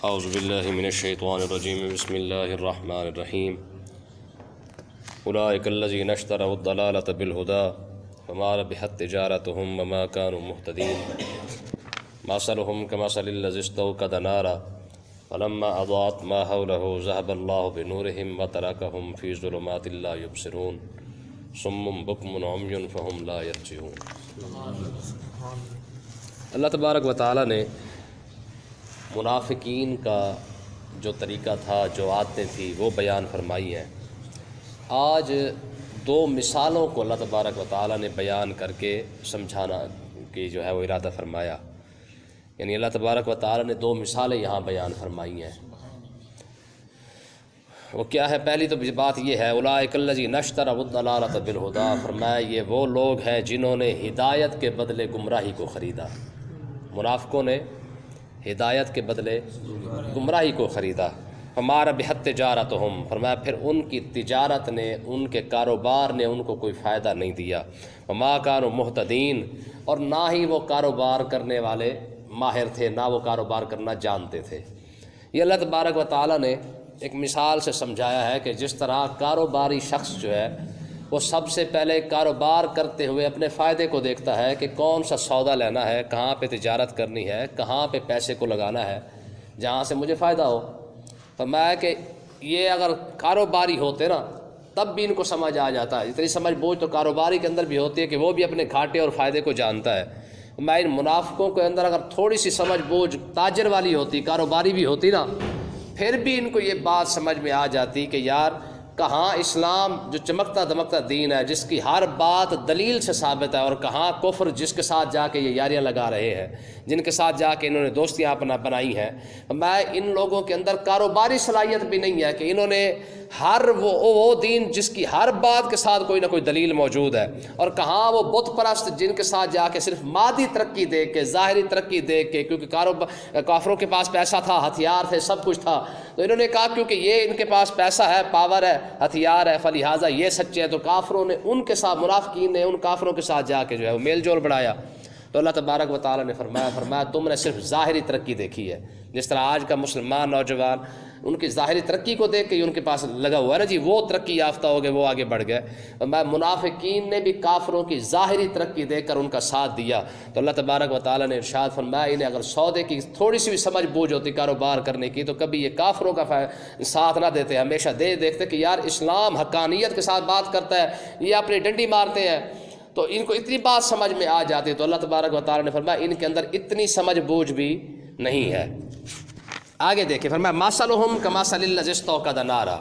اعوذ باللہ من الشیطان الرجیم بسم اللہ الرحمن الرحیم اولئک الذین اشتروا الضلالۃ بالہدی فما ربحت تجارتهم وما كانوا مہتدین مثلهم كمثل الذی استوقد نارا فلما اضاءت ما حوله ذهب اللہ بنورهم وترکهم فی ظلمات لا یبصرون صم بکم عمی فهم لا یرجعون۔ اللہ تبارک و تعالیٰ نے منافقین کا جو طریقہ تھا، جو عادتیں تھیں، وہ بیان فرمائی ہیں۔ آج دو مثالوں کو اللہ تبارک و تعالیٰ نے بیان کر کے سمجھانا کی جو ہے وہ ارادہ فرمایا، یعنی اللہ تبارک و تعالیٰ نے دو مثالیں یہاں بیان فرمائی ہیں۔ وہ کیا ہے؟ پہلی تو بات یہ ہے اولئک الذین اشتروا الضلالۃ بالہدی، فرمایا یہ وہ لوگ ہیں جنہوں نے ہدایت کے بدلے گمراہی کو خریدا۔ منافقوں نے ہدایت کے بدلے گمراہی کو خریدا۔ فما ربحت تجارتهم، فرمایا پھر ان کی تجارت نے، ان کے کاروبار نے ان کو کوئی فائدہ نہیں دیا۔ وما كانوا مہتدین، اور نہ ہی وہ کاروبار کرنے والے ماہر تھے، نہ وہ کاروبار کرنا جانتے تھے۔ یہ اللہ تبارک و تعالیٰ نے ایک مثال سے سمجھایا ہے کہ جس طرح کاروباری شخص جو ہے وہ سب سے پہلے کاروبار کرتے ہوئے اپنے فائدے کو دیکھتا ہے کہ کون سا سودا لینا ہے، کہاں پہ تجارت کرنی ہے، کہاں پہ پیسے کو لگانا ہے جہاں سے مجھے فائدہ ہو۔ فرمایا کہ یہ اگر کاروباری ہوتے نا تب بھی ان کو سمجھ آ جاتا ہے۔ اتنی سمجھ بوجھ تو کاروباری کے اندر بھی ہوتی ہے کہ وہ بھی اپنے گھاٹے اور فائدے کو جانتا ہے۔ میں ان منافقوں کے اندر اگر تھوڑی سی سمجھ بوجھ تاجر والی ہوتی، کاروباری بھی ہوتی نا، پھر بھی ان کو یہ بات سمجھ میں آ جاتی کہ یار کہاں اسلام جو چمکتا دمکتا دین ہے، جس کی ہر بات دلیل سے ثابت ہے، اور کہاں کفر جس کے ساتھ جا کے یہ یاریاں لگا رہے ہیں، جن کے ساتھ جا کے انہوں نے دوستیاں اپنا بنائی ہیں۔ میں ان لوگوں کے اندر کاروباری صلاحیت بھی نہیں ہے کہ انہوں نے ہر وہ دین جس کی ہر بات کے ساتھ کوئی نہ کوئی دلیل موجود ہے، اور کہاں وہ بت پرست جن کے ساتھ جا کے صرف مادی ترقی دیکھ کے، ظاہری ترقی دیکھ کے، کیونکہ کافروں کے پاس پیسہ تھا، ہتھیار تھے، سب کچھ تھا، تو انہوں نے کہا کیونکہ یہ ان کے پاس پیسہ ہے، پاور ہے، ہتھیار ہے، فلہٰذا یہ سچے ہیں، تو کافروں نے ان کے ساتھ، منافقین نے ان کافروں کے ساتھ جا کے جو ہے وہ میل جول بڑھایا۔ تو اللہ تبارک و تعالیٰ نے فرمایا تم نے صرف ظاہری ترقی دیکھی ہے۔ جس طرح آج کا مسلمان نوجوان ان کی ظاہری ترقی کو دیکھ کے ان کے پاس لگا ہوا ہے نا جی، وہ ترقی یافتہ ہو گئے، وہ آگے بڑھ گئے۔ منافقین نے بھی کافروں کی ظاہری ترقی دیکھ کر ان کا ساتھ دیا۔ تو اللہ تبارک و تعالیٰ نے ارشاد فرمایا انہیں اگر سودے کی تھوڑی سی بھی سمجھ بوجھ ہوتی کاروبار کرنے کی تو کبھی یہ کافروں کا ساتھ نہ دیتے، ہمیشہ دیکھتے کہ یار اسلام حقانیت کے ساتھ بات کرتا ہے، یہ اپنی ڈنڈی مارتے ہیں، تو ان کو اتنی بات سمجھ میں آ جاتی۔ تو اللہ تبارک و تعالیٰ نے فرمایا ان کے اندر اتنی سمجھ بوجھ بھی نہیں ہے۔ آگے دیکھیں، فرمایا مثلهم کمثل الذی استوقد نارا،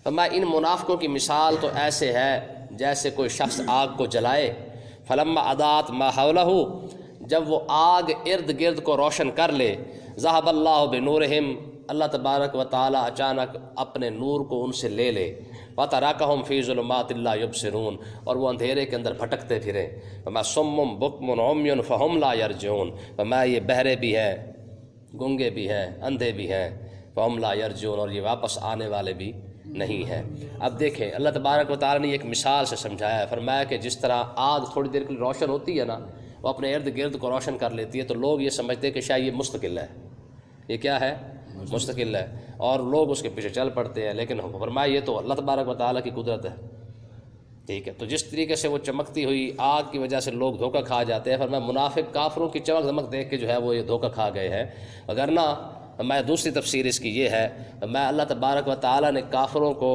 فرمایا ان منافقوں کی مثال تو ایسے ہے جیسے کوئی شخص آگ کو جلائے، فلما اضاءت ما حولہ، جب وہ آگ ارد گرد کو روشن کر لے، ذهب اللہ بنورہم، اللہ تبارک و تعالیٰ اچانک اپنے نور کو ان سے لے لے، وترکہم فی ظلمات لا یبصرون، اور وہ اندھیرے کے اندر بھٹکتے پھریں۔ فرمایا صم بکم عمی فہم لا یرجعون، فرمایا یہ بہرے بھی ہیں، گنگے بھی ہیں، اندھے بھی ہیں، فہم لا یرجعون، اور یہ واپس آنے والے بھی نہیں ہیں۔ اب دیکھیں اللہ تبارک و تعالیٰ نے ایک مثال سے سمجھایا ہے۔ فرمایا کہ جس طرح آگ تھوڑی دیر کے لیے روشن ہوتی ہے نا، وہ اپنے ارد گرد کو روشن کر لیتی ہے، تو لوگ یہ سمجھتے ہیں کہ شاید یہ مستقل ہے، یہ کیا ہے؟ مستقل ہے، اور لوگ اس کے پیچھے چل پڑتے ہیں۔ لیکن فرمایا یہ تو اللہ تبارک و تعالیٰ کی قدرت ہے، ٹھیک ہے؟ تو جس طریقے سے وہ چمکتی ہوئی آگ کی وجہ سے لوگ دھوکہ کھا جاتے ہیں، فرمایا منافق کافروں کی چمک دمک دیکھ کے جو ہے وہ یہ دھوکہ کھا گئے ہیں۔ وگرنہ میں دوسری تفسیر اس کی یہ ہے، میں اللہ تبارک و تعالیٰ نے کافروں کو،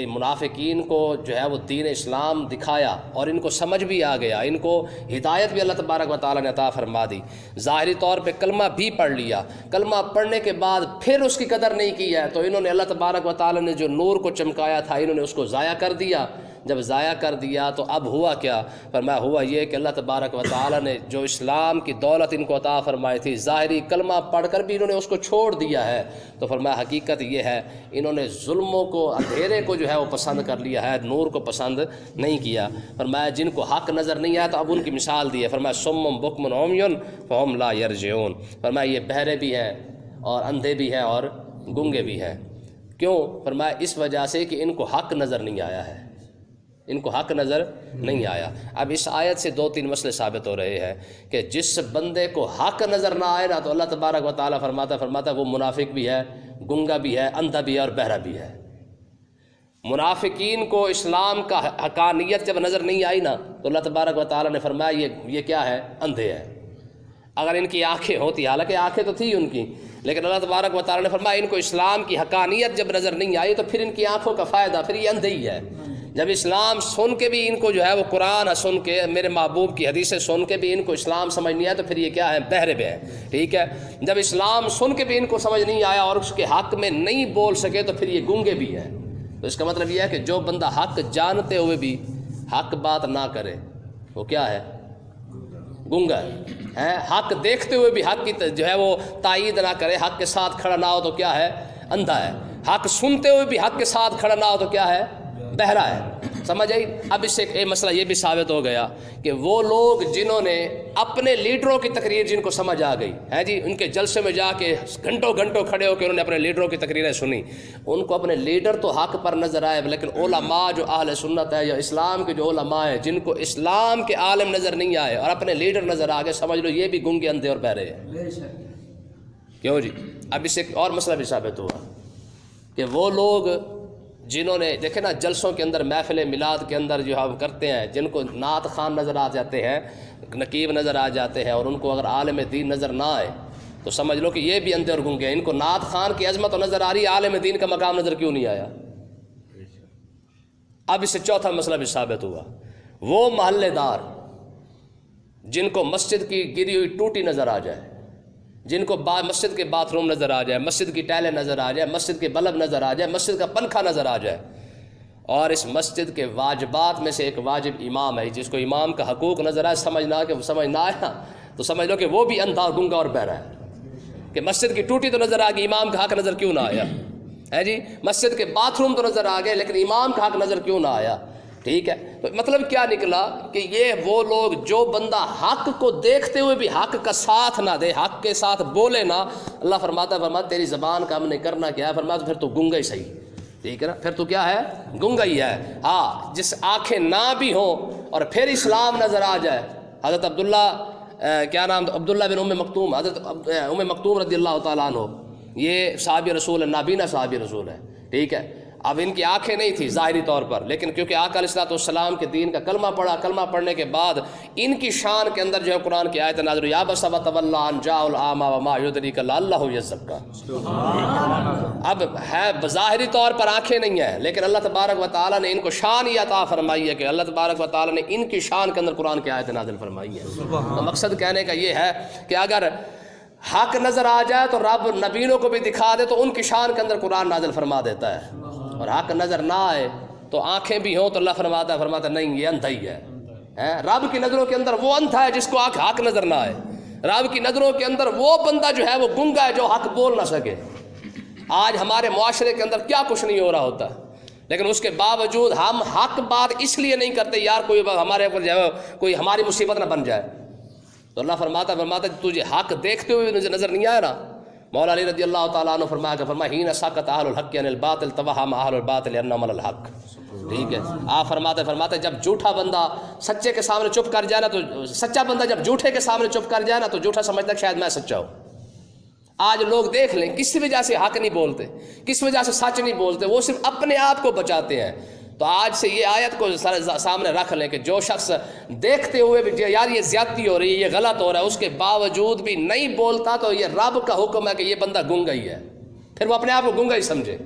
منافقین کو جو ہے وہ دین اسلام دکھایا، اور ان کو سمجھ بھی آ گیا، ان کو ہدایت بھی اللہ تبارک و تعالیٰ نے عطا فرما دی، ظاہری طور پہ کلمہ بھی پڑھ لیا، کلمہ پڑھنے کے بعد پھر اس کی قدر نہیں کی ہے، تو انہوں نے اللہ تبارک و تعالیٰ نے جو نور کو چمکایا تھا انہوں نے اس کو ضائع کر دیا۔ جب ضائع کر دیا تو اب ہوا کیا؟ فرمایا ہوا یہ کہ اللہ تبارک و تعالیٰ نے جو اسلام کی دولت ان کو عطا فرمائی تھی، ظاہری کلمہ پڑھ کر بھی انہوں نے اس کو چھوڑ دیا ہے۔ تو فرمایا حقیقت یہ ہے انہوں نے ظلموں کو، اندھیرے کو جو ہے وہ پسند کر لیا ہے، نور کو پسند نہیں کیا۔ فرمایا جن کو حق نظر نہیں آیا تو اب ان کی مثال دی ہے، فرمایا صم بکم عمی فہم لا یرجعون، فرمایا یہ بہرے بھی ہیں اور اندھے بھی ہیں اور گنگے بھی ہیں۔ کیوں؟ فرمایا اس وجہ سے کہ ان کو حق نظر نہیں آیا ہے۔ ان کو حق نظر نہیں آیا۔ اب اس آیت سے 2-3 مسئلے ثابت ہو رہے ہیں کہ جس بندے کو حق نظر نہ آئے نا تو اللہ تبارک و تعالیٰ فرماتا ہے وہ منافق بھی ہے، گنگا بھی ہے، اندھا بھی ہے اور بہرا بھی ہے۔ منافقین کو اسلام کا حقانیت جب نظر نہیں آئی نا تو اللہ تبارک و تعالیٰ نے فرمایا یہ کیا ہے؟ اندھے ہے۔ اگر ان کی آنکھیں ہوتی، حالانکہ آنکھیں تو تھی ان کی، لیکن اللہ تبارک و تعالیٰ نے فرمایا ان کو اسلام کی حقانیت جب نظر نہیں آئی تو پھر ان کی آنکھوں کا فائدہ، پھر یہ اندھے ہی ہے۔ جب اسلام سن کے بھی ان کو جو ہے وہ قرآن سن کے، میرے محبوب کی حدیثیں سن کے بھی ان کو اسلام سمجھ نہیں آیا تو پھر یہ کیا ہے؟ بہرے بے ہیں، ٹھیک ہے۔ جب اسلام سن کے بھی ان کو سمجھ نہیں آیا اور اس کے حق میں نہیں بول سکے تو پھر یہ گنگے بھی ہیں۔ تو اس کا مطلب یہ ہے کہ جو بندہ حق جانتے ہوئے بھی حق بات نہ کرے وہ کیا ہے؟ گنگا ہے۔ حق دیکھتے ہوئے بھی حق کی جو ہے وہ تائید نہ کرے، حق کے ساتھ کھڑا نہ ہو تو کیا ہے؟ اندھا ہے۔ حق سنتے ہوئے بھی حق کے ساتھ کھڑا نہ ہو تو کیا ہے؟ بہرا ہے۔ سمجھ آئی؟ اب اس سے ایک مسئلہ یہ بھی ثابت ہو گیا کہ وہ لوگ جنہوں نے اپنے لیڈروں کی تقریر جن کو سمجھ آ گئی ہے جی، ان کے جلسے میں جا کے گھنٹوں گھنٹوں کھڑے ہو کے انہوں نے اپنے لیڈروں کی تقریریں سنی، ان کو اپنے لیڈر تو حق پر نظر آئے، لیکن علماء جو اہل سنت ہے یا اسلام کے جو علماء ہیں جن کو اسلام کے عالم نظر نہیں آئے اور اپنے لیڈر نظر آ گئے، سمجھ لو یہ بھی گنگے اندھے اور بہرے ہیں۔ کیوں جی؟ اب اس سے ایک اور مسئلہ بھی ثابت ہوا کہ وہ لوگ جنہوں نے دیکھے نا جلسوں کے اندر، محفل میلاد کے اندر جو ہم کرتے ہیں، جن کو نعت خوان نظر آ جاتے ہیں، نقیب نظر آ جاتے ہیں، اور ان کو اگر عالم دین نظر نہ آئے تو سمجھ لو کہ یہ بھی اندھے اور گنگے ہیں۔ ان کو نعت خوان کی عظمت نظر آ رہی ہے، عالم دین کا مقام نظر کیوں نہیں آیا؟ اب اس سے چوتھا مسئلہ بھی ثابت ہوا، وہ محلے دار جن کو مسجد کی گری ہوئی ٹوٹی نظر آ جائے، جن کو مسجد کے باتھ روم نظر آ جائے، مسجد کی ٹائلیں نظر آ جائے، مسجد کے بلب نظر آ جائے، مسجد کا پنکھا نظر آ جائے، اور اس مسجد کے واجبات میں سے ایک واجب امام ہے، جس کو امام کا حقوق نظر آئے، سمجھ نہ آیا تو سمجھ لو کہ وہ بھی اندھا، گنگا اور بہرا ہے۔ کہ مسجد کی ٹوٹی تو نظر آ گئی، امام کا حق نظر کیوں نہ آیا؟ ہے جی، مسجد کے باتھ روم تو نظر آ گئے لیکن امام کا حق نظر کیوں نہ آیا؟ ٹھیک ہے، تو مطلب کیا نکلا کہ یہ وہ لوگ جو بندہ حق کو دیکھتے ہوئے بھی حق کا ساتھ نہ دے، حق کے ساتھ بولے نہ، اللہ فرماتا تیری زبان کا ہم نے کرنا کیا ہے؟ فرماتا پھر تو گنگا ہی صحیح، ٹھیک ہے نا، پھر تو کیا ہے؟ گنگا ہی ہے۔ ہاں، جس آنکھیں نہ بھی ہوں اور پھر اسلام نظر آ جائے، حضرت عبداللہ بن ام مکتوم، حضرت ام مکتوم رضی اللہ تعالیٰ عنہ، یہ صحابی رسول ہے، نابینا صحابی رسول ہے، ٹھیک ہے۔ اب ان کی آنکھیں نہیں تھی ظاہری طور پر، لیکن کیونکہ آقا علیہ الصلوۃ والسلام کے دین کا کلمہ پڑھا، کلمہ پڑھنے کے بعد ان کی شان کے اندر جو ہے قرآن کی آیت نازل ہوئی، یا بس وتولی ان جاء الاعمی وما یدریک لعلہ یزکا۔ اب ہے بظاہری طور پر آنکھیں نہیں ہیں، لیکن اللہ تبارک و تعالیٰ نے ان کو شان ہی عطا فرمائی ہے کہ اللہ تبارک و تعالیٰ نے ان کی شان کے اندر قرآن کی آیت نازل فرمائی ہے۔ تو مقصد کہنے کا یہ ہے کہ اگر حق نظر آ جائے تو رب نبیوں کو بھی دکھا دے تو ان کی شان کے اندر قرآن نازل فرما دیتا ہے، اور حق نظر نہ آئے تو آنکھیں بھی ہوں تو اللہ فرماتا نہیں یہ اندھا ہی ہے۔ رب کی نظروں کے اندر وہ اندھا ہے جس کو حق نظر نہ آئے، رب کی نظروں کے اندر وہ بندہ جو ہے وہ گنگا ہے جو حق بول نہ سکے۔ آج ہمارے معاشرے کے اندر کیا کچھ نہیں ہو رہا ہوتا، لیکن اس کے باوجود ہم حق بات اس لیے نہیں کرتے یار کوئی ہمارے اوپر جو ہے کوئی ہماری مصیبت نہ بن جائے، تو اللہ فرماتا تجھے حق دیکھتے ہوئے نظر نہیں آیا نا۔ مولا علی رضی اللہ تعالیٰ عنہ فرمایا ہین سکت اہل الحق عن الباطل توہم اہل الباطل انہم علی الحق، ٹھیک ہے۔ آپ فرماتے جب جھوٹا بندہ سچے کے سامنے چپ کر جائے نا، تو سچا بندہ جب جھوٹے کے سامنے چپ کر جائے نا تو جھوٹا سمجھتا ہے شاید میں سچا ہوں۔ آج لوگ دیکھ لیں کس وجہ سے حق نہیں بولتے، کس وجہ سے سچ نہیں بولتے، وہ صرف اپنے آپ کو بچاتے ہیں۔ تو آج سے یہ آیت کو سامنے رکھ لیں کہ جو شخص دیکھتے ہوئے بھی یار یہ زیادتی ہو رہی ہے، یہ غلط ہو رہا ہے، اس کے باوجود بھی نہیں بولتا تو یہ رب کا حکم ہے کہ یہ بندہ گنگا ہی ہے، پھر وہ اپنے آپ کو گنگا ہی سمجھے،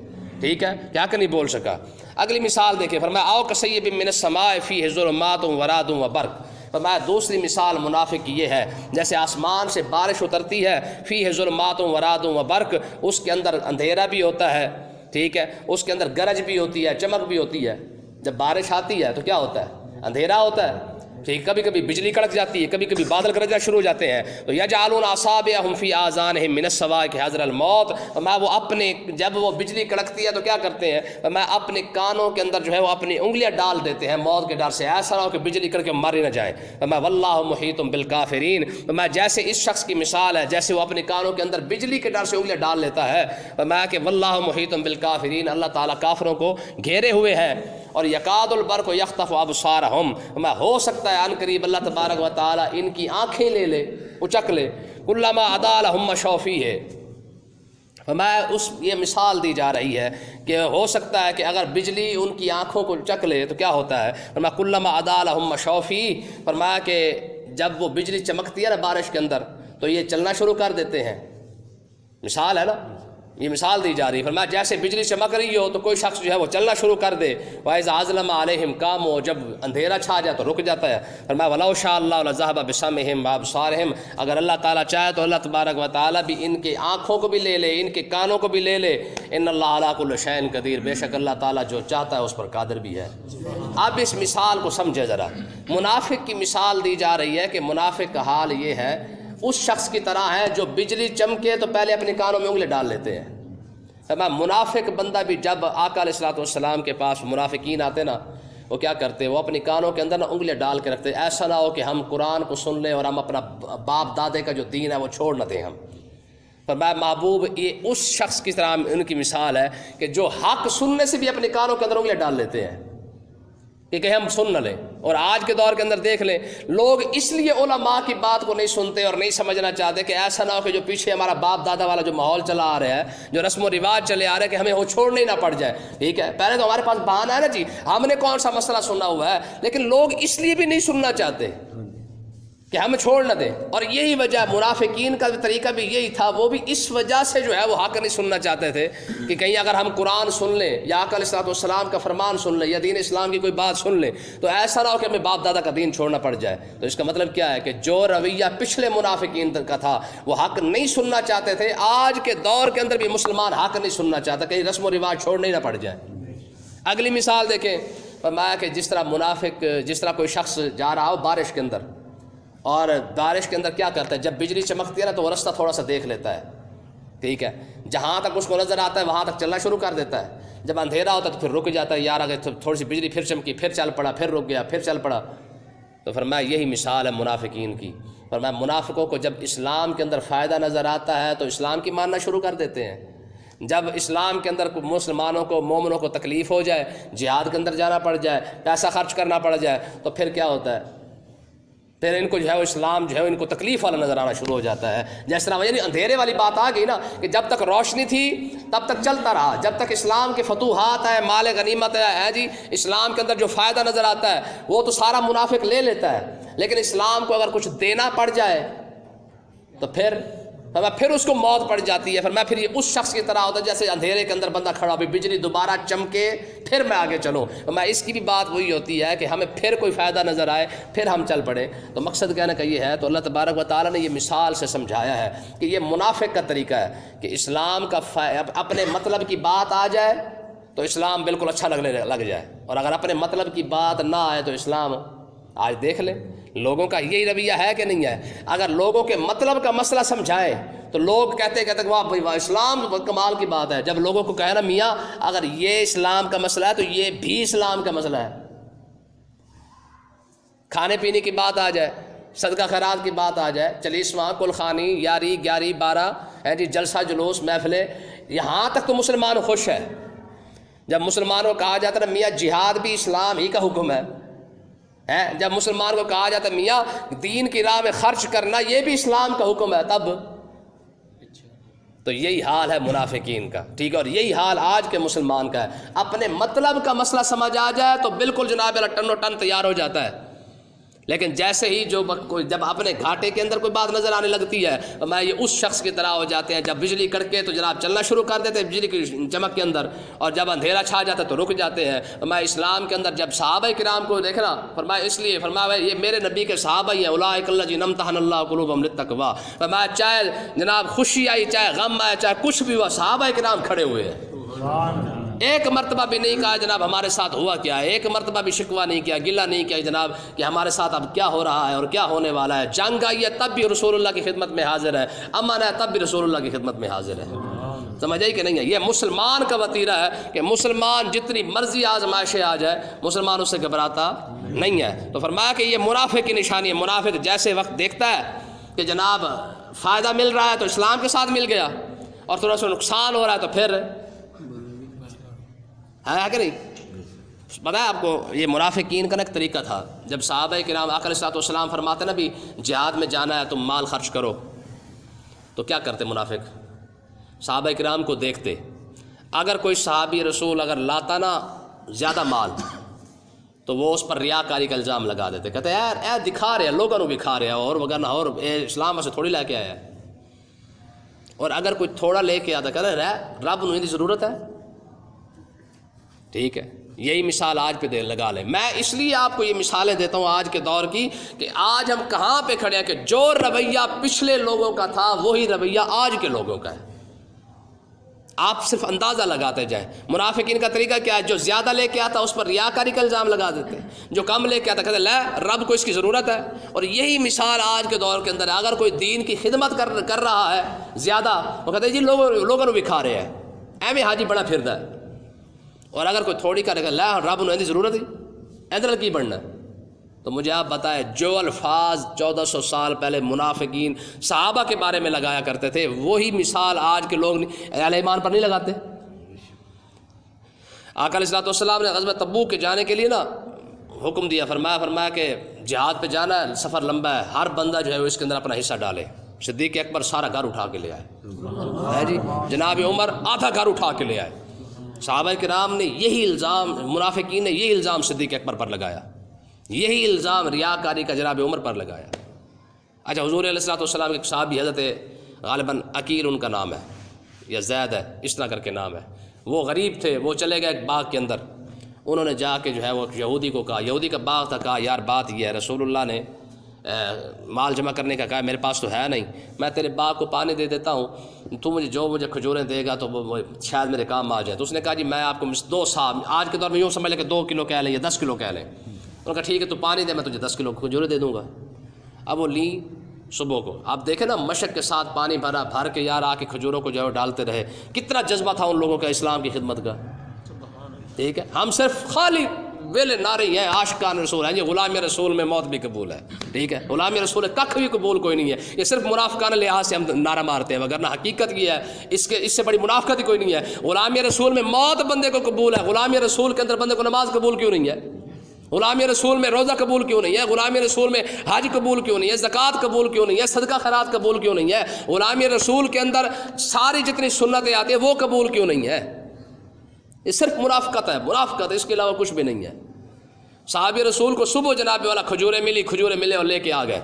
ٹھیک ہے، کہ حق نہیں بول سکا۔ اگلی مثال دیکھیں، فرمایا آؤ کصیب من السماء فیہ ظلمات ورعد وبرق۔ فرمایا دوسری مثال منافق کی یہ ہے جیسے آسمان سے بارش اترتی ہے، فیہ ظلمات ورعد وبرق، اس کے اندر اندھیرا بھی ہوتا ہے، ٹھیک ہے، اس کے اندر گرج بھی ہوتی ہے، چمک بھی ہوتی ہے۔ جب بارش آتی ہے تو کیا ہوتا ہے؟ اندھیرا ہوتا ہے، ٹھیک، کبھی کبھی بجلی کڑک جاتی ہے، کبھی کبھی بادل گرجنا شروع ہو جاتے ہیں۔ تو یجعلون اصابعهم فی آذانہم من الصواعق حذر الموت، میں وہ اپنے جب وہ بجلی کڑکتی ہے تو کیا کرتے ہیں؟ میں اپنے کانوں کے اندر جو ہے وہ اپنی انگلیاں ڈال دیتے ہیں موت کے ڈر سے، ایسا نہ ہو کہ بجلی کڑک مر ہی نہ جائے۔ میں واللہ محیط بالکافرین، میں جیسے اس شخص کی مثال ہے جیسے وہ اپنے کانوں کے اندر بجلی کے ڈر سے انگلیاں ڈال لیتا ہے، میں کہ واللہ محیط بالکافرین، اللہ تعالیٰ کافروں کو گھیرے ہوئے ہیں۔ اور یکاد البرق یخطف ابصارہم، میں ہو سکتا ہے ان قریب اللہ تبارک و تعالیٰ ان کی آنکھیں لے لے، اچک لے، کلما اضاء لہم مشوا فیہ، یہ مثال دی جا رہی ہے کہ ہو سکتا ہے کہ اگر بجلی ان کی آنکھوں کو چک لے تو کیا ہوتا ہے، فرمایا کلما اضاء لہم مشوا فیہ، فرمایا کہ جب وہ بجلی چمکتی ہے نا بارش کے اندر تو یہ چلنا شروع کر دیتے ہیں، مثال ہے نا، یہ مثال دی جا رہی ہے، فرمایا جیسے بجلی چمک رہی ہو تو کوئی شخص جو ہے وہ چلنا شروع کر دے، وَإِذَا أَظْلَمَ عَلَيْهِمْ قَامُوا، جب اندھیرا چھا جائے تو رک جاتا ہے، فرمایا وَلَوْ شَاءَ اللَّهُ لَذَهَبَ بِسَمْعِهِمْ وَأَبْصَارِهِمْ، اگر اللہ تعالیٰ چاہے تو اللہ تبارک و تعالیٰ بھی ان کے آنکھوں کو بھی لے لے، ان کے کانوں کو بھی لے لے، ان اللہ علی کل شیء قدیر، بے شک اللہ تعالیٰ جو چاہتا ہے اس پر قادر بھی ہے۔ اب اس مثال کو سمجھے ذرا، منافق کی مثال دی جا رہی ہے کہ منافق کا حال یہ ہے اس شخص کی طرح ہے جو بجلی چمکے تو پہلے اپنے کانوں میں انگلی ڈال لیتے ہیں۔ منافق بندہ بھی جب آقا علیہ الصلوۃ والسلام کے پاس منافقین آتے نا، وہ کیا کرتے، وہ اپنی کانوں کے اندر نا انگلیاں ڈال کے رکھتے، ایسا نہ ہو کہ ہم قرآن کو سن لیں اور ہم اپنا باپ دادے کا جو دین ہے وہ چھوڑ نہ دیں ہم۔ فرمایا محبوب یہ اس شخص کی طرح ان کی مثال ہے کہ جو حق سننے سے بھی اپنے کانوں کے اندر انگلیاں ڈال لیتے ہیں کہ ہم سن نہ لیں۔ اور آج کے دور کے اندر دیکھ لیں، لوگ اس لیے علماء کی بات کو نہیں سنتے اور نہیں سمجھنا چاہتے کہ ایسا نہ ہو کہ جو پیچھے ہمارا باپ دادا والا جو ماحول چلا آ رہا ہے، جو رسم و رواج چلے آ رہے ہیں، کہ ہمیں وہ چھوڑنے ہی نہ پڑ جائے۔ ٹھیک ہے، پہلے تو ہمارے پاس بہانہ ہے نا جی، ہم نے کون سا مسئلہ سنا ہوا ہے، لیکن لوگ اس لیے بھی نہیں سننا چاہتے کہ ہم چھوڑ نہ دیں۔ اور یہی وجہ، منافقین کا طریقہ بھی یہی تھا، وہ بھی اس وجہ سے جو ہے وہ حق نہیں سننا چاہتے تھے کہ کہیں اگر ہم قرآن سن لیں یا آقا علیہ الصلوۃ والسلام کا فرمان سن لیں یا دین اسلام کی کوئی بات سن لیں تو ایسا نہ ہو کہ ہمیں باپ دادا کا دین چھوڑنا پڑ جائے۔ تو اس کا مطلب کیا ہے کہ جو رویہ پچھلے منافقین کا تھا وہ حق نہیں سننا چاہتے تھے، آج کے دور کے اندر بھی مسلمان حق نہیں سننا چاہتا، کہیں رسم و رواج چھوڑنے ہی نہ پڑ جائے۔ اگلی مثال دیکھیں، فرمایا کہ جس طرح کوئی شخص جا رہا ہو بارش کے اندر، اور بارش کے اندر کیا کرتا ہے، جب بجلی چمکتی ہے نا تو وہ رستہ تھوڑا سا دیکھ لیتا ہے، ٹھیک ہے، جہاں تک اس کو نظر آتا ہے وہاں تک چلنا شروع کر دیتا ہے، جب اندھیرا ہوتا ہے تو پھر رک جاتا ہے، یار اگر تھوڑی سی بجلی پھر چمکی، پھر چل پڑا، پھر رک گیا، پھر چل پڑا۔ تو فرمایا یہی مثال ہے منافقین کی۔ فرمایا منافقوں کو جب اسلام کے اندر فائدہ نظر آتا ہے تو اسلام کی ماننا شروع کر دیتے ہیں، جب اسلام کے اندر مسلمانوں کو، مومنوں کو تکلیف ہو جائے، جہاد کے اندر جانا پڑ جائے، پیسہ خرچ کرنا پڑ جائے، تو پھر کیا ہوتا ہے، پھر ان کو جو ہے وہ اسلام جو ہے ان کو تکلیف والا نظر آنا شروع ہو جاتا ہے۔ جس طرح یعنی اندھیرے والی بات آ گئی نا کہ جب تک روشنی تھی تب تک چلتا رہا، جب تک اسلام کے فتوحات ہے، مال غنیمت ہے جی، اسلام کے اندر جو فائدہ نظر آتا ہے وہ تو سارا منافق لے لیتا ہے، لیکن اسلام کو اگر کچھ دینا پڑ جائے تو پھر اس کو موت پڑ جاتی ہے۔ فرمایا پھر یہ اس شخص کی طرح ہوتا ہے جیسے اندھیرے کے اندر بندہ کھڑا ہو، بجلی دوبارہ چمکے پھر میں آگے چلوں۔ فرمایا اس کی بھی بات وہی ہوتی ہے کہ ہمیں پھر کوئی فائدہ نظر آئے پھر ہم چل پڑے۔ تو مقصد کہنے کا یہ ہے، تو اللہ تبارک و تعالیٰ نے یہ مثال سے سمجھایا ہے کہ یہ منافق کا طریقہ ہے کہ اسلام کا اپنے مطلب کی بات آ جائے تو اسلام بالکل اچھا لگ جائے، اور اگر اپنے مطلب کی بات نہ آئے تو اسلام، آج دیکھ لیں لوگوں کا یہی رویہ ہے کہ نہیں ہے، اگر لوگوں کے مطلب کا مسئلہ سمجھائیں تو لوگ کہتے واہ بھائی واہ، اسلام کمال کی بات ہے۔ جب لوگوں کو کہے نا میاں اگر یہ اسلام کا مسئلہ ہے تو یہ بھی اسلام کا مسئلہ ہے، کھانے پینے کی بات آ جائے، صدقہ خیرات کی بات آ جائے، چلیسواں، کل خوانی، یاری، 11، 12 ہے جی، جلسہ جلوس، محفلیں، یہاں تک تو مسلمان خوش ہے۔ جب مسلمانوں کو کہا جاتا ہے میاں جہاد بھی اسلام ہی کا حکم ہے، جب مسلمان کو کہا جاتا ہے میاں دین کی راہ میں خرچ کرنا یہ بھی اسلام کا حکم ہے، تب تو یہی حال ہے منافقین کا، ٹھیک ہے، اور یہی حال آج کے مسلمان کا ہے۔ اپنے مطلب کا مسئلہ سمجھ آ جائے تو بالکل جناب ٹن و ٹن تیار ہو جاتا ہے، لیکن جیسے ہی جب اپنے گھاٹے کے اندر کوئی بات نظر آنے لگتی ہے تو میں یہ اس شخص کی طرح ہو جاتے ہیں، جب بجلی کڑکے تو جناب چلنا شروع کر دیتے ہیں بجلی کی چمک کے اندر، اور جب اندھیرا چھا جاتا ہے تو رک جاتے ہیں۔ میں اسلام کے اندر جب صحابہ کرام کو دیکھنا، فرمایا اس لیے فرمایا یہ میرے نبی کے صحابہ ہی ہیں، اولئک الذین امتحن اللہ قلوبہم للتقویٰ۔ فرمایا چاہے جناب خوشی آئی، چاہے غم آئے، چاہے کچھ بھی ہوا، صحابہ کرام کھڑے ہوئے ہیں، ایک مرتبہ بھی نہیں کہا جناب ہمارے ساتھ ہوا کیا ہے، ایک مرتبہ بھی شکوہ نہیں کیا، گلہ نہیں کیا جناب کہ ہمارے ساتھ اب کیا ہو رہا ہے اور کیا ہونے والا ہے۔ جنگ آئی ہے تب بھی رسول اللہ کی خدمت میں حاضر ہے، امن ہے تب بھی رسول اللہ کی خدمت میں حاضر ہے۔ سمجھ آئی کہ نہیں ہے؟ یہ مسلمان کا وتیرہ ہے کہ مسلمان جتنی مرضی آزمائشیں آ جائے مسلمان اس سے گھبراتا نہیں ہے۔ تو فرمایا کہ یہ منافق کی نشانی ہے۔ منافق جیسے وقت دیکھتا ہے کہ جناب فائدہ مل رہا ہے تو اسلام کے ساتھ مل گیا، اور تھوڑا سا نقصان ہو رہا ہے تو پھر ہے کہ نہیں، پتہ ہے آپ کو یہ منافقین کا ایک طریقہ تھا. جب صحابہ کرام آقا علیہ الصلوۃ والسلام فرماتے نا بھی جہاد میں جانا ہے تم مال خرچ کرو, تو کیا کرتے منافق؟ صحابہ کرام کو دیکھتے, اگر کوئی صحابی رسول اگر لاتا نا زیادہ مال تو وہ اس پر ریاکاری کا الزام لگا دیتے, کہتے یار اے دکھا رہے ہیں لوگوں کو بھی کھا رہے ہیں اور وغیرہ, اور اسلام سے تھوڑی لے کے آیا ہے. اور اگر کوئی تھوڑا لے کے آتا کہتے رب نو دی ضرورت ہے. ٹھیک ہے, یہی مثال آج پہ لگا لیں. میں اس لیے آپ کو یہ مثالیں دیتا ہوں آج کے دور کی کہ آج ہم کہاں پہ کھڑے ہیں کہ جو رویہ پچھلے لوگوں کا تھا وہی رویہ آج کے لوگوں کا ہے. آپ صرف اندازہ لگاتے جائیں. منافقین کا طریقہ کیا ہے؟ جو زیادہ لے کے آتا اس پر ریاکاری کا الزام لگا دیتے, جو کم لے کے آتا کہتے لے رب کو اس کی ضرورت ہے. اور یہی مثال آج کے دور کے اندر ہے. اگر کوئی دین کی خدمت کر رہا ہے زیادہ, وہ کہتے ہیں جی لوگوں کو بھی کھا رہے ہیں, ایویں حاجی بڑا پھردا ہے. اور اگر کوئی تھوڑی کرے گا لے رب نو ضرورت ہی ادھر کی بڑھنا ہے. تو مجھے آپ بتائیں جو الفاظ 1400 سال پہلے منافقین صحابہ کے بارے میں لگایا کرتے تھے وہی مثال آج کے لوگ اہل ایمان پر نہیں لگاتے. آقا علیہ الصلوۃ والسلام نے غزوہ تبوک کے جانے کے لیے نا حکم دیا, فرمایا کہ جہاد پہ جانا ہے, سفر لمبا ہے, ہر بندہ جو ہے وہ اس کے اندر اپنا حصہ ڈالے. صدیق اکبر سارا گھر اٹھا کے لے آئے جی, جناب عمر آدھا گھر اٹھا کے لے آئے. صحابہ کرام نے یہی الزام, منافقین نے یہی الزام صدیق اکبر پر لگایا, یہی الزام ریاکاری کا جناب عمر پر لگایا. اچھا, حضور علیہ الصلوۃ والسلام کے صحابی حضرت غالباً عقیل ان کا نام ہے یا زید ہے, اس طرح کر کے نام ہے. وہ غریب تھے, وہ چلے گئے ایک باغ کے اندر. انہوں نے جا کے جو ہے وہ یہودی کو کہا, یہودی کا باغ تھا, کہا یار بات یہ ہے رسول اللہ نے مال جمع کرنے کا کہا, میرے پاس تو ہے نہیں, میں تیرے باغ کو پانی دے دیتا ہوں, تو مجھے کھجوریں دے گا تو وہ شاید میرے کام آ جائے. تو اس نے کہا جی میں آپ کو 2 سا, آج کے دور میں یوں سمجھ لیں کہ 2 کلو کہہ لیں یا 10 کلو کہہ لیں. انہوں نے کہا ٹھیک ہے تو پانی دے, میں تجھے 10 کلو کھجوریں دے دوں گا. اب وہ لیں صبح کو, آپ دیکھیں نا مشق کے ساتھ پانی بھر کے یار آ کے کھجوروں کو جو ہے ڈالتے رہے. کتنا جذبہ تھا ان لوگوں کا اسلام کی خدمت کا. ٹھیک ہے, ہم صرف خالی ویلے نعرے ہیں, عاشقان رسول ہیں, یہ غلام رسول میں موت بھی قبول ہے. ٹھیک ہے, غلام رسول کخ بھی قبول کوئی نہیں ہے. یہ صرف منافقانہ لحاظ سے ہم نعرہ مارتے ہیں, وگرنہ حقیقت یہ ہے اس سے بڑی منافقت ہی کوئی نہیں ہے. غلام رسول میں موت بندے کو قبول ہے. غلام رسول کے اندر بندے کو نماز قبول کیوں نہیں ہے؟ غلام رسول میں روزہ قبول کیوں نہیں ہے؟ غلام رسول میں حج قبول کیوں نہیں ہے؟ زکوٰۃ قبول کیوں نہیں ہے؟ صدقہ خیرات قبول کیوں نہیں ہے؟ غلام رسول کے اندر ساری جتنی سنتیں آتی ہیں وہ قبول کیوں نہیں ہے؟ یہ صرف منافقت ہے, منافقت ہے, اس کے علاوہ کچھ بھی نہیں ہے. صحابی رسول کو صبح جناب والا کھجوریں ملے اور لے کے آ گئے.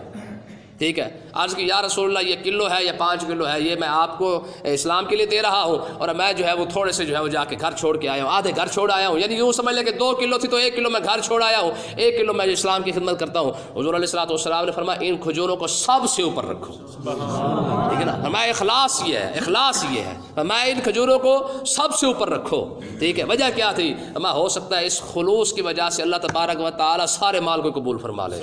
ٹھیک ہے, عرض کی یا رسول اللہ یہ کلو ہے یا 5 کلو ہے, یہ میں آپ کو اسلام کے لیے دے رہا ہوں, اور میں جو ہے وہ تھوڑے سے جو ہے وہ جا کے گھر چھوڑ کے آیا ہوں, آدھے گھر چھوڑ آیا ہوں. یعنی یوں سمجھ لیں کہ 2 کلو تھی تو 1 کلو میں گھر چھوڑ آیا ہوں, 1 کلو میں اسلام کی خدمت کرتا ہوں. حضور علیہ الصلوۃ والسلام نے فرمایا ان کھجوروں کو سب سے اوپر رکھو. ٹھیک ہے نا, فرمایا اخلاص یہ ہے, اخلاص یہ ہے, فرمایا ان کھجوروں کو سب سے اوپر رکھو. ٹھیک ہے, وجہ کیا تھی؟ فرمایا ہو سکتا ہے اس خلوص کی وجہ سے اللہ تبارک و تعالیٰ سارے مال کو قبول فرما لے.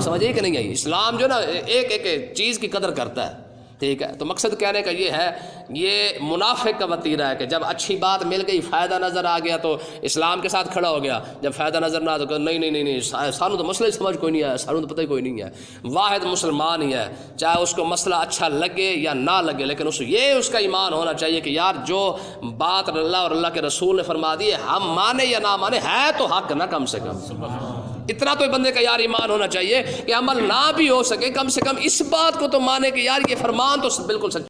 سمجھیے کہ نہیں آئی, اسلام جو نا ایک ایک چیز کی قدر کرتا ہے. ٹھیک ہے, تو مقصد کہنے کا یہ ہے, یہ منافق کا وتیرہ ہے کہ جب اچھی بات مل گئی, فائدہ نظر آ گیا تو اسلام کے ساتھ کھڑا ہو گیا, جب فائدہ نظر نہ آ تو نہیں سانو تو مسئلہ سمجھ کوئی نہیں ہے, سانو تو پتہ ہی کوئی نہیں ہے. واحد مسلمان ہی ہے, چاہے اس کو مسئلہ اچھا لگے یا نہ لگے, لیکن اس کا ایمان ہونا چاہیے کہ یار جو بات اللہ اور اللہ کے رسول نے فرما دی ہے, ہم مانے یا نہ مانے ہے تو حق نہ, کم سے کم اتنا تو بندے کا یار ایمان ہونا چاہیے کہ عمل نہ بھی ہو سکے, کم سے کم اس بات کو تو مانے کہ یار یہ فرمان تو بالکل سچ